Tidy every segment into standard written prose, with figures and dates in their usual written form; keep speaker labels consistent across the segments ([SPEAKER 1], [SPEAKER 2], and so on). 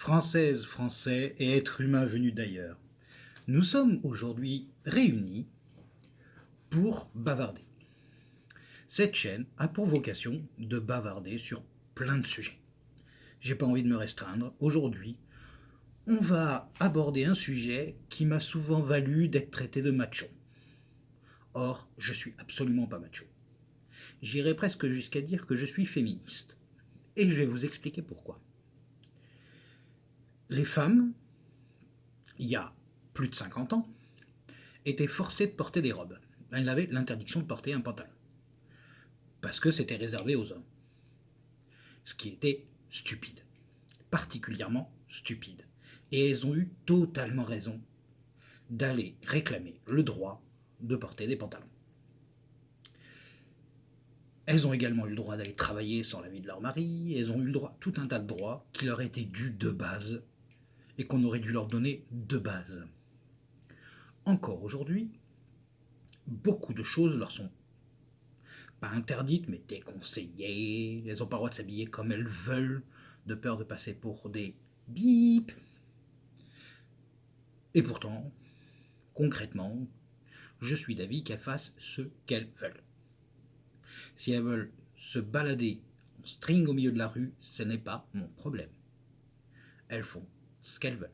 [SPEAKER 1] Françaises, Français et êtres humains venus d'ailleurs, nous sommes aujourd'hui réunis pour bavarder. Cette chaîne a pour vocation de bavarder sur plein de sujets. J'ai pas envie de me restreindre. Aujourd'hui, on va aborder un sujet qui m'a souvent valu d'être traité de macho. Or, je suis absolument pas macho. J'irais presque jusqu'à dire que je suis féministe. Et je vais vous expliquer pourquoi. Les femmes, il y a plus de 50 ans, étaient forcées de porter des robes. Elles avaient l'interdiction de porter un pantalon. Parce que c'était réservé aux hommes. Ce qui était stupide. Particulièrement stupide. Et elles ont eu totalement raison d'aller réclamer le droit de porter des pantalons. Elles ont également eu le droit d'aller travailler sans l'avis de leur mari, elles ont eu le droit, tout un tas de droits qui leur étaient dus de base et qu'on aurait dû leur donner de base. Encore aujourd'hui, beaucoup de choses leur sont pas interdites mais déconseillées, elles n'ont pas le droit de s'habiller comme elles veulent, de peur de passer pour des bips. Et pourtant, concrètement, je suis d'avis qu'elles fassent ce qu'elles veulent. Si elles veulent se balader en string au milieu de la rue, ce n'est pas mon problème. Elles font ce qu'elles veulent.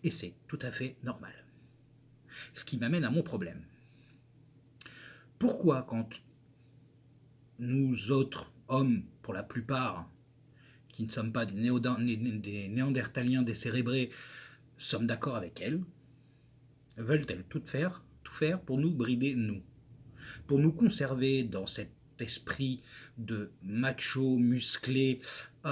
[SPEAKER 1] Et c'est tout à fait normal. Ce qui m'amène à mon problème. Pourquoi quand nous autres hommes, pour la plupart, qui ne sommes pas des néandertaliens décérébrés, sommes d'accord avec elles, veulent-elles tout faire pour nous brider, nous, pour nous conserver dans cet esprit de macho musclé qui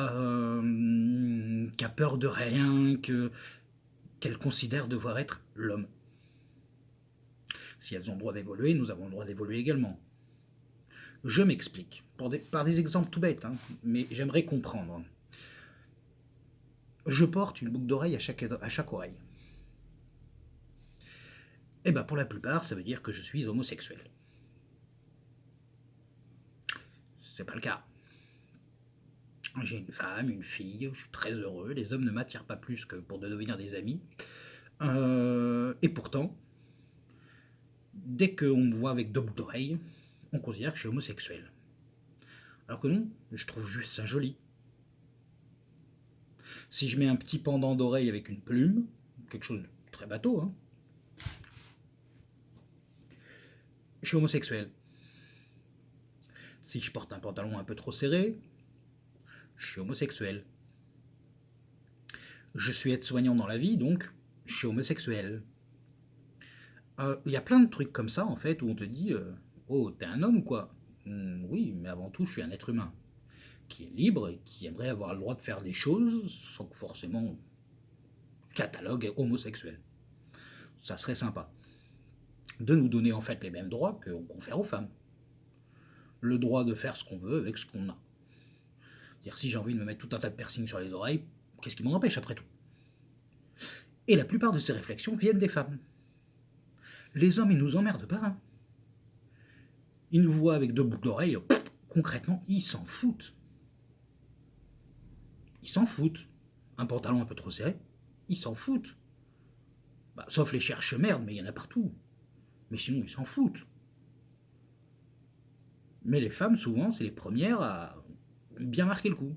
[SPEAKER 1] a peur de rien, qu'elle considère devoir être l'homme. Si elles ont le droit d'évoluer, nous avons le droit d'évoluer également. Je m'explique, par des exemples tout bêtes, mais j'aimerais comprendre. Je porte une boucle d'oreille à chaque oreille. Eh bien, pour la plupart, ça veut dire que je suis homosexuel. C'est pas le cas. J'ai une femme, une fille, je suis très heureux, les hommes ne m'attirent pas plus que pour devenir des amis. Et pourtant, dès qu'on me voit avec deux boucles d'oreilles, on considère que je suis homosexuel. Alors que non, je trouve juste ça joli. Si je mets un petit pendant d'oreille avec une plume, quelque chose de très bateau, je suis homosexuel. Si je porte un pantalon un peu trop serré, je suis homosexuel. Je suis aide-soignant dans la vie, donc je suis homosexuel. Y a plein de trucs comme ça, en fait, où on te dit oh, t'es un homme, quoi. Oui, mais avant tout, je suis un être humain qui est libre et qui aimerait avoir le droit de faire des choses sans que forcément catalogue homosexuel. Ça serait sympa. De nous donner en fait les mêmes droits qu'on confère aux femmes. Le droit de faire ce qu'on veut avec ce qu'on a. C'est-à-dire si j'ai envie de me mettre tout un tas de piercings sur les oreilles, qu'est-ce qui m'en empêche après tout? Et la plupart de ces réflexions viennent des femmes. Les hommes, ils nous emmerdent pas. Ils nous voient avec deux boucles d'oreilles, concrètement, ils s'en foutent. Ils s'en foutent. Un pantalon un peu trop serré, ils s'en foutent. Sauf les cherche-merde, mais il y en a partout. Mais sinon, ils s'en foutent. Mais les femmes, souvent, c'est les premières à bien marquer le coup.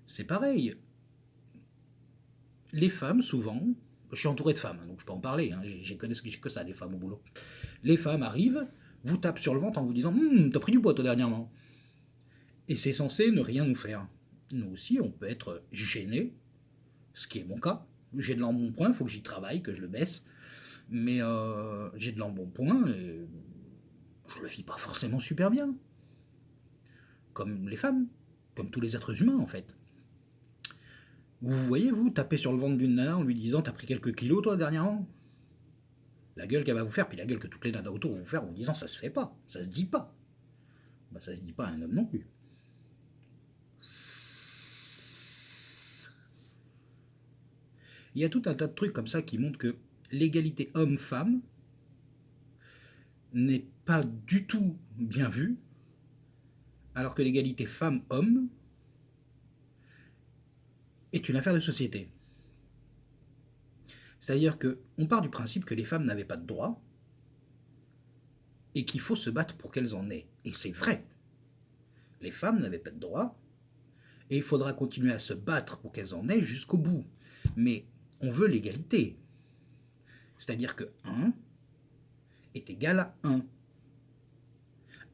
[SPEAKER 1] C'est pareil. Les femmes, souvent, je suis entouré de femmes, donc je peux en parler, j'ai que ça, des femmes au boulot. Les femmes arrivent, vous tapent sur le ventre en vous disant t'as pris du poids toi dernièrement. Et c'est censé ne rien nous faire. Nous aussi, on peut être gênés, ce qui est mon cas. J'ai de l'embonpoint, il faut que j'y travaille, que je le baisse. Mais j'ai de l'embonpoint et je le vis pas forcément super bien. Comme les femmes, comme tous les êtres humains en fait. Vous voyez, vous, taper sur le ventre d'une nana en lui disant t'as pris quelques kilos toi dernièrement? La gueule qu'elle va vous faire, puis la gueule que toutes les nanas autour vont vous faire en vous disant ça se fait pas, ça se dit pas. Ça se dit pas à un homme non plus. Il y a tout un tas de trucs comme ça qui montrent que l'égalité homme-femme n'est pas du tout bien vue, alors que l'égalité femme-homme est une affaire de société. C'est-à-dire qu'on part du principe que les femmes n'avaient pas de droits et qu'il faut se battre pour qu'elles en aient. Et c'est vrai. Les femmes n'avaient pas de droits et il faudra continuer à se battre pour qu'elles en aient jusqu'au bout. Mais on veut l'égalité. C'est-à-dire que 1 est égal à 1.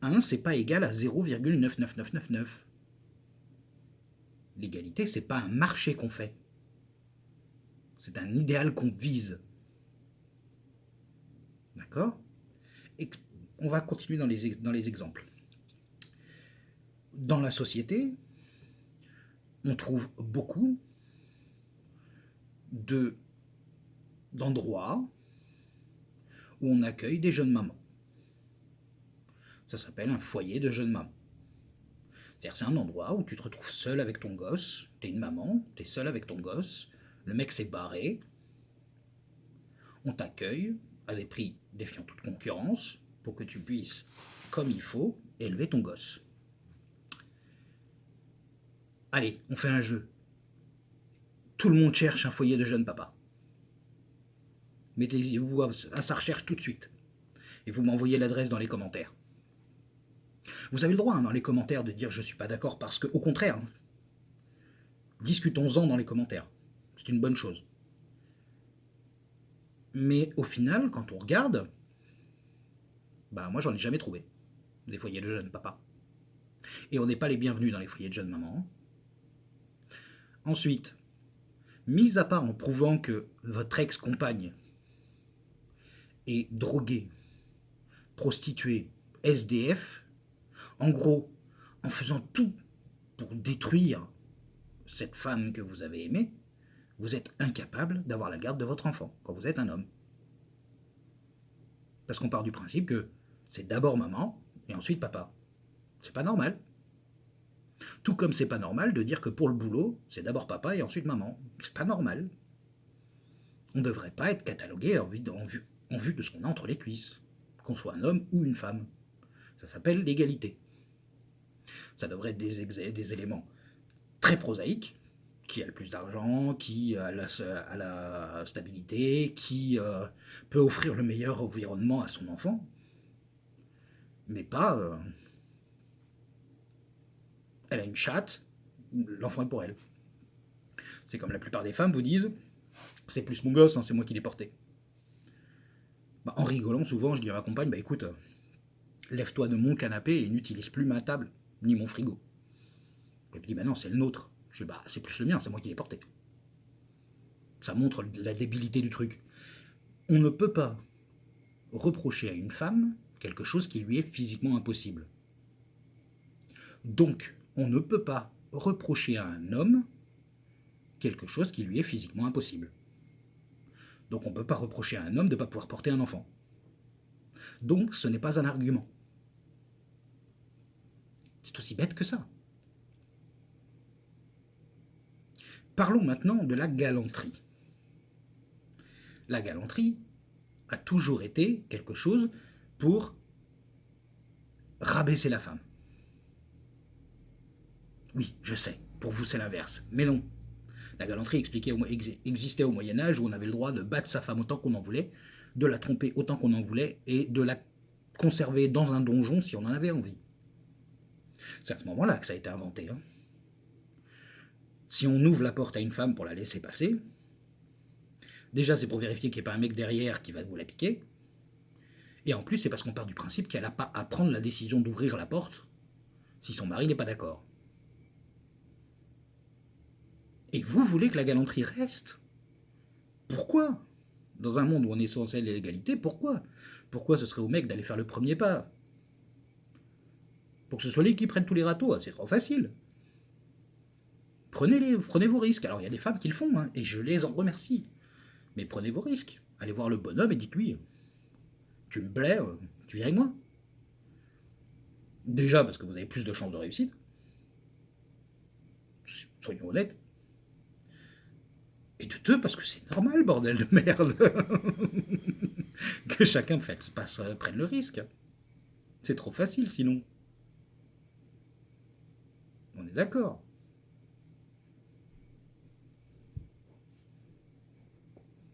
[SPEAKER 1] 1, c'est pas égal à 0,99999. L'égalité, c'est pas un marché qu'on fait. C'est un idéal qu'on vise. D'accord? Et on va continuer dans les exemples. Dans la société, on trouve beaucoup d'endroits où on accueille des jeunes mamans. Ça s'appelle un foyer de jeunes mamans. C'est-à-dire c'est un endroit où tu te retrouves seul avec ton gosse, t'es une maman, t'es seul avec ton gosse, le mec s'est barré, on t'accueille à des prix défiant toute concurrence pour que tu puisses, comme il faut, élever ton gosse. Allez, on fait un jeu. Tout le monde cherche un foyer de jeunes papas. Mettez-vous à sa recherche tout de suite. Et vous m'envoyez l'adresse dans les commentaires. Vous avez le droit dans les commentaires de dire je suis pas d'accord parce que, au contraire, discutons-en dans les commentaires. C'est une bonne chose. Mais au final, quand on regarde, moi j'en ai jamais trouvé des foyers de jeunes papas. Et on n'est pas les bienvenus dans les foyers de jeunes mamans. Ensuite, mis à part en prouvant que votre ex-compagne est droguée, prostituée, SDF, en gros, en faisant tout pour détruire cette femme que vous avez aimée, vous êtes incapable d'avoir la garde de votre enfant quand vous êtes un homme. Parce qu'on part du principe que c'est d'abord maman et ensuite papa. C'est pas normal. Tout comme c'est pas normal de dire que pour le boulot, c'est d'abord papa et ensuite maman. C'est pas normal. On ne devrait pas être catalogué en vue de ce qu'on a entre les cuisses, qu'on soit un homme ou une femme. Ça s'appelle l'égalité. Ça devrait être des éléments très prosaïques, qui a le plus d'argent, qui a la stabilité, qui peut offrir le meilleur environnement à son enfant, mais pas elle a une chatte, l'enfant est pour elle. C'est comme la plupart des femmes vous disent, c'est plus mon gosse, c'est moi qui l'ai porté. En rigolant, souvent, je dis à ma compagne, écoute, lève-toi de mon canapé et n'utilise plus ma table, ni mon frigo. Elle me dit, non, c'est le nôtre. Je dis, c'est plus le mien, c'est moi qui l'ai porté. Ça montre la débilité du truc. On ne peut pas reprocher à une femme quelque chose qui lui est physiquement impossible. Donc, on ne peut pas reprocher à un homme quelque chose qui lui est physiquement impossible. Donc on ne peut pas reprocher à un homme de ne pas pouvoir porter un enfant. Donc ce n'est pas un argument. C'est aussi bête que ça. Parlons maintenant de la galanterie. La galanterie a toujours été quelque chose pour rabaisser la femme. Oui, je sais, pour vous c'est l'inverse, mais non. La galanterie existait au Moyen-Âge où on avait le droit de battre sa femme autant qu'on en voulait, de la tromper autant qu'on en voulait et de la conserver dans un donjon si on en avait envie. C'est à ce moment-là que ça a été inventé. Si on ouvre la porte à une femme pour la laisser passer, déjà c'est pour vérifier qu'il n'y ait pas un mec derrière qui va vous la piquer, et en plus c'est parce qu'on part du principe qu'elle n'a pas à prendre la décision d'ouvrir la porte si son mari n'est pas d'accord. Et vous voulez que la galanterie reste? Pourquoi? Dans un monde où on est censé l'égalité, pourquoi? Pourquoi ce serait au mec d'aller faire le premier pas? Pour que ce soit lui qui prenne tous les râteaux, c'est trop facile. Prenez vos risques. Alors il y a des femmes qui le font, et je les en remercie. Mais prenez vos risques. Allez voir le bonhomme et dites-lui, tu me plais, tu viens avec moi. Déjà parce que vous avez plus de chances de réussite. Soyons honnêtes. Et de deux, parce que c'est normal, bordel de merde, que chacun prenne le risque. C'est trop facile sinon. On est d'accord.